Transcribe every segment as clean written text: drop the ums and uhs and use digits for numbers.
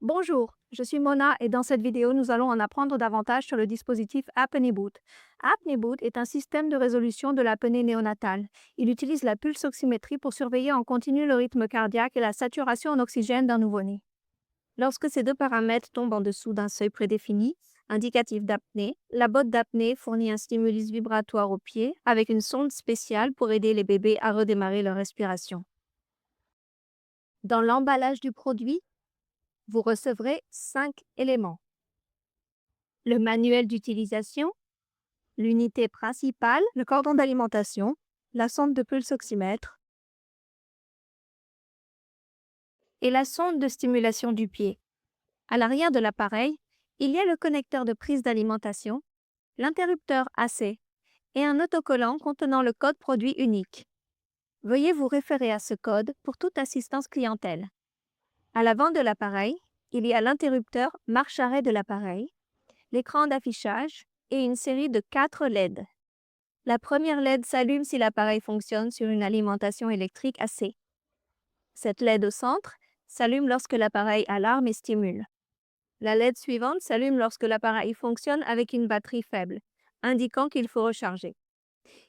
Bonjour, je suis Mona et dans cette vidéo, nous allons en apprendre davantage sur le dispositif ApneaBoot. ApneaBoot est un système de résolution de l'apnée néonatale. Il utilise la pulsoximétrie pour surveiller en continu le rythme cardiaque et la saturation en oxygène d'un nouveau-né. Lorsque ces deux paramètres tombent en dessous d'un seuil prédéfini, indicatif d'apnée, la botte d'apnée fournit un stimulus vibratoire au pied avec une sonde spéciale pour aider les bébés à redémarrer leur respiration. Dans l'emballage du produit, vous recevrez 5 éléments. Le manuel d'utilisation, l'unité principale, le cordon d'alimentation, la sonde de pulsoxymètre et la sonde de stimulation du pied. À l'arrière de l'appareil, il y a le connecteur de prise d'alimentation, l'interrupteur AC et un autocollant contenant le code produit unique. Veuillez vous référer à ce code pour toute assistance clientèle. À l'avant de l'appareil, il y a l'interrupteur marche-arrêt de l'appareil, l'écran d'affichage et une série de 4 LED. La première LED s'allume si l'appareil fonctionne sur une alimentation électrique AC. Cette LED au centre s'allume lorsque l'appareil alarme et stimule. La LED suivante s'allume lorsque l'appareil fonctionne avec une batterie faible, indiquant qu'il faut recharger.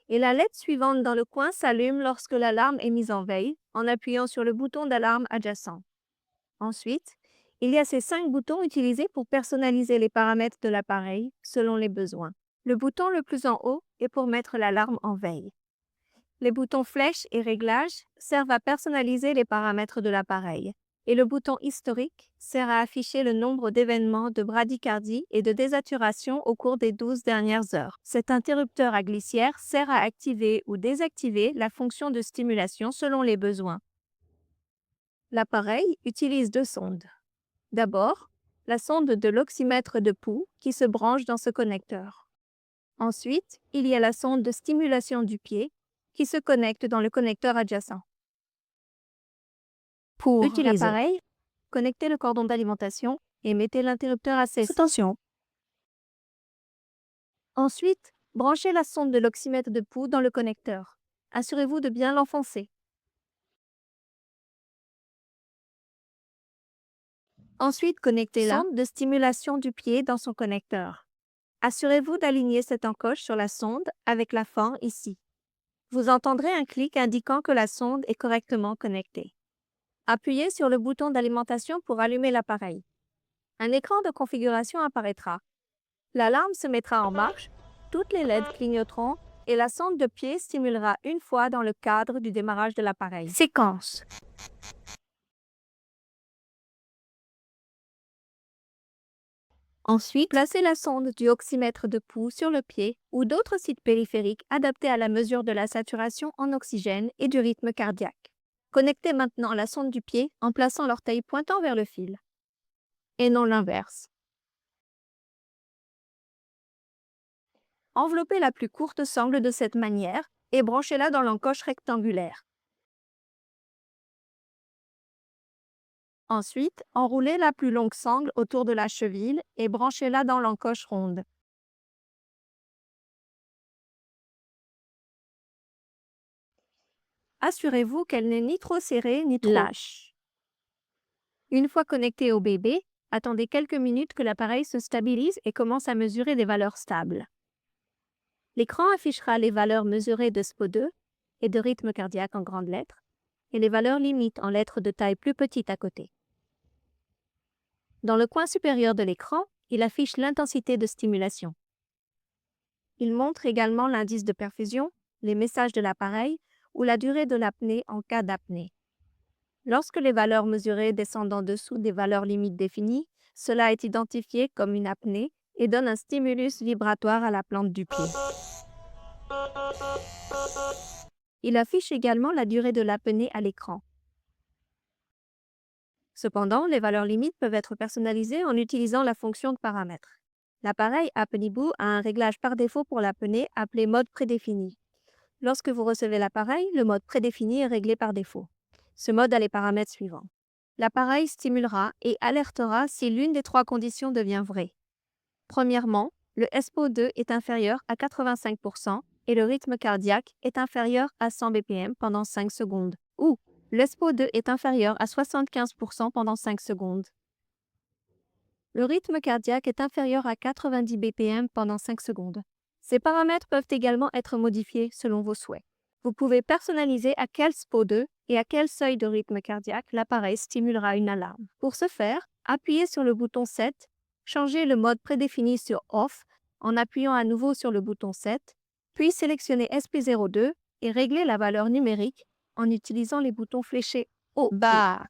Et la LED suivante dans le coin s'allume lorsque l'alarme est mise en veille, en appuyant sur le bouton d'alarme adjacent. Ensuite, il y a ces 5 boutons utilisés pour personnaliser les paramètres de l'appareil selon les besoins. Le bouton le plus en haut est pour mettre l'alarme en veille. Les boutons flèches et réglages servent à personnaliser les paramètres de l'appareil. Et le bouton historique sert à afficher le nombre d'événements de bradycardie et de désaturation au cours des 12 dernières heures. Cet interrupteur à glissière sert à activer ou désactiver la fonction de stimulation selon les besoins. L'appareil utilise 2 sondes. D'abord, la sonde de l'oxymètre de pouls qui se branche dans ce connecteur. Ensuite, il y a la sonde de stimulation du pied qui se connecte dans le connecteur adjacent. Pour Utiliser. l'appareil, connectez le cordon d'alimentation et mettez l'interrupteur à sous Attention. Ensuite, branchez la sonde de l'oxymètre de pouls dans le connecteur. Assurez-vous de bien l'enfoncer. Ensuite, connectez la sonde de stimulation du pied dans son connecteur. Assurez-vous d'aligner cette encoche sur la sonde avec la forme ici. Vous entendrez un clic indiquant que la sonde est correctement connectée. Appuyez sur le bouton d'alimentation pour allumer l'appareil. Un écran de configuration apparaîtra. L'alarme se mettra en marche, toutes les LED clignoteront et la sonde de pied stimulera une fois dans le cadre du démarrage de l'appareil. Séquence. Ensuite, placez la sonde du oxymètre de pouls sur le pied ou d'autres sites périphériques adaptés à la mesure de la saturation en oxygène et du rythme cardiaque. Connectez maintenant la sonde du pied en plaçant l'orteil pointant vers le fil, et non l'inverse. Enveloppez la plus courte sangle de cette manière et branchez-la dans l'encoche rectangulaire. Ensuite, enroulez la plus longue sangle autour de la cheville et branchez-la dans l'encoche ronde. Assurez-vous qu'elle n'est ni trop serrée ni trop lâche. Une fois connecté au bébé, attendez quelques minutes que l'appareil se stabilise et commence à mesurer des valeurs stables. L'écran affichera les valeurs mesurées de SPO2 et de rythme cardiaque en grandes lettres et les valeurs limites en lettres de taille plus petite à côté. Dans le coin supérieur de l'écran, il affiche l'intensité de stimulation. Il montre également l'indice de perfusion, les messages de l'appareil ou la durée de l'apnée en cas d'apnée. Lorsque les valeurs mesurées descendent en dessous des valeurs limites définies, cela est identifié comme une apnée et donne un stimulus vibratoire à la plante du pied. Il affiche également la durée de l'apnée à l'écran. Cependant, les valeurs limites peuvent être personnalisées en utilisant la fonction de paramètres. L'appareil ApneaBoot a un réglage par défaut pour l'apnée appelé mode prédéfini. Lorsque vous recevez l'appareil, le mode prédéfini est réglé par défaut. Ce mode a les paramètres suivants. L'appareil stimulera et alertera si l'une des 3 conditions devient vraie. Premièrement, le SPO2 est inférieur à 85% et le rythme cardiaque est inférieur à 100 bpm pendant 5 secondes. Ou le SPO2 est inférieur à 75% pendant 5 secondes. Le rythme cardiaque est inférieur à 90 BPM pendant 5 secondes. Ces paramètres peuvent également être modifiés selon vos souhaits. Vous pouvez personnaliser à quel SPO2 et à quel seuil de rythme cardiaque l'appareil stimulera une alarme. Pour ce faire, appuyez sur le bouton 7, changez le mode prédéfini sur Off en appuyant à nouveau sur le bouton 7, puis sélectionnez SP02 et réglez la valeur numérique en utilisant les boutons fléchés haut et bas.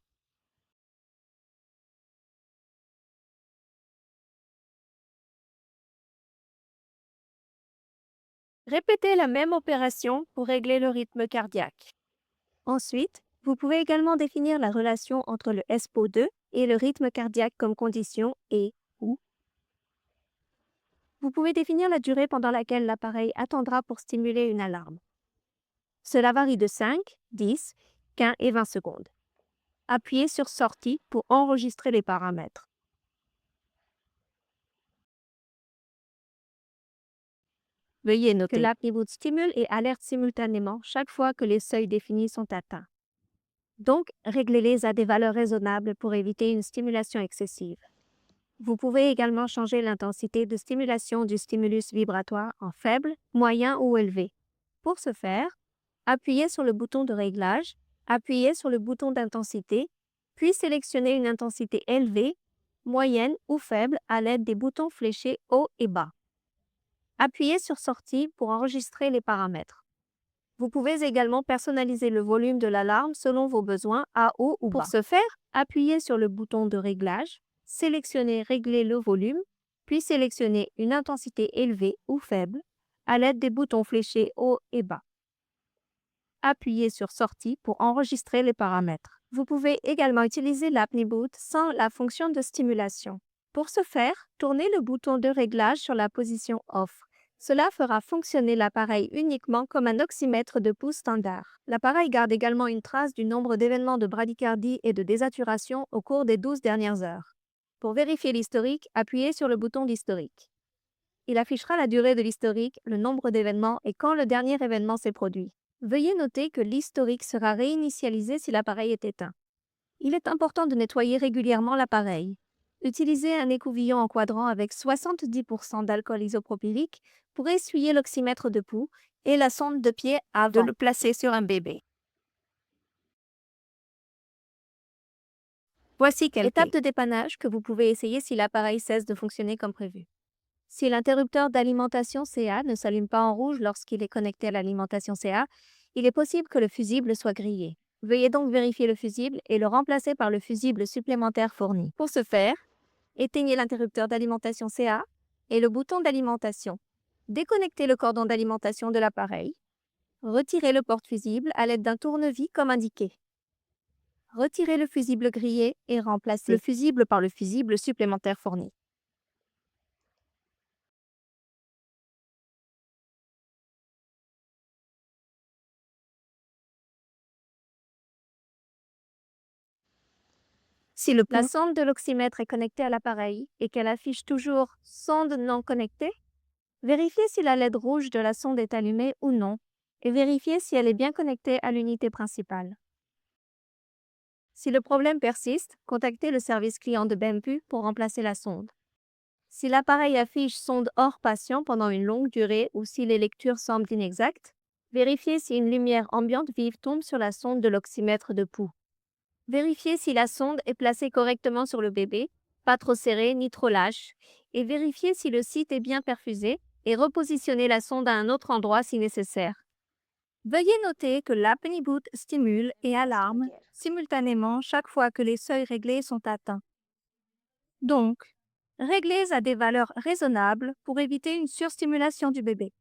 Répétez la même opération pour régler le rythme cardiaque. Ensuite, vous pouvez également définir la relation entre le SPO2 et le rythme cardiaque comme condition et ou. Vous pouvez définir la durée pendant laquelle l'appareil attendra pour stimuler une alarme. Cela varie de 5, 10, 15 et 20 secondes. Appuyez sur Sortie pour enregistrer les paramètres. Veuillez noter que l'AppNiBoot stimule et alerte simultanément chaque fois que les seuils définis sont atteints. Donc, réglez-les à des valeurs raisonnables pour éviter une stimulation excessive. Vous pouvez également changer l'intensité de stimulation du stimulus vibratoire en faible, moyen ou élevé. Pour ce faire, appuyez sur le bouton de réglage, appuyez sur le bouton d'intensité, puis sélectionnez une intensité élevée, moyenne ou faible à l'aide des boutons fléchés haut et bas. Appuyez sur Sortie pour enregistrer les paramètres. Vous pouvez également personnaliser le volume de l'alarme selon vos besoins à haut ou bas. Pour ce faire, appuyez sur le bouton de réglage, sélectionnez Régler le volume, puis sélectionnez une intensité élevée ou faible à l'aide des boutons fléchés haut et bas. Appuyez sur Sortie pour enregistrer les paramètres. Vous pouvez également utiliser l'AppNiBoot sans la fonction de stimulation. Pour ce faire, tournez le bouton de réglage sur la position Off. Cela fera fonctionner l'appareil uniquement comme un oxymètre de pouls standard. L'appareil garde également une trace du nombre d'événements de bradycardie et de désaturation au cours des 12 dernières heures. Pour vérifier l'historique, appuyez sur le bouton d'historique. Il affichera la durée de l'historique, le nombre d'événements et quand le dernier événement s'est produit. Veuillez noter que l'historique sera réinitialisé si l'appareil est éteint. Il est important de nettoyer régulièrement l'appareil. Utilisez un écouvillon enquadrant avec 70% d'alcool isopropylique pour essuyer l'oxymètre de pouls et la sonde de pied avant de le placer sur un bébé. Voici quelques étapes de dépannage que vous pouvez essayer si l'appareil cesse de fonctionner comme prévu. Si l'interrupteur d'alimentation CA ne s'allume pas en rouge lorsqu'il est connecté à l'alimentation CA, il est possible que le fusible soit grillé. Veuillez donc vérifier le fusible et le remplacer par le fusible supplémentaire fourni. Pour ce faire, éteignez l'interrupteur d'alimentation CA et le bouton d'alimentation. Déconnectez le cordon d'alimentation de l'appareil. Retirez le porte-fusible à l'aide d'un tournevis comme indiqué. Retirez le fusible grillé et remplacez le fusible par le fusible supplémentaire fourni. Si la sonde de l'oxymètre est connectée à l'appareil et qu'elle affiche toujours « sonde non connectée », vérifiez si la LED rouge de la sonde est allumée ou non et vérifiez si elle est bien connectée à l'unité principale. Si le problème persiste, contactez le service client de BEMPU pour remplacer la sonde. Si l'appareil affiche sonde hors patient pendant une longue durée ou si les lectures semblent inexactes, vérifiez si une lumière ambiante vive tombe sur la sonde de l'oxymètre de pouls. Vérifiez si la sonde est placée correctement sur le bébé, pas trop serrée ni trop lâche, et vérifiez si le site est bien perfusé et repositionnez la sonde à un autre endroit si nécessaire. Veuillez noter que l'AppNiBoot stimule et alarme simultanément chaque fois que les seuils réglés sont atteints. Donc, réglez à des valeurs raisonnables pour éviter une surstimulation du bébé.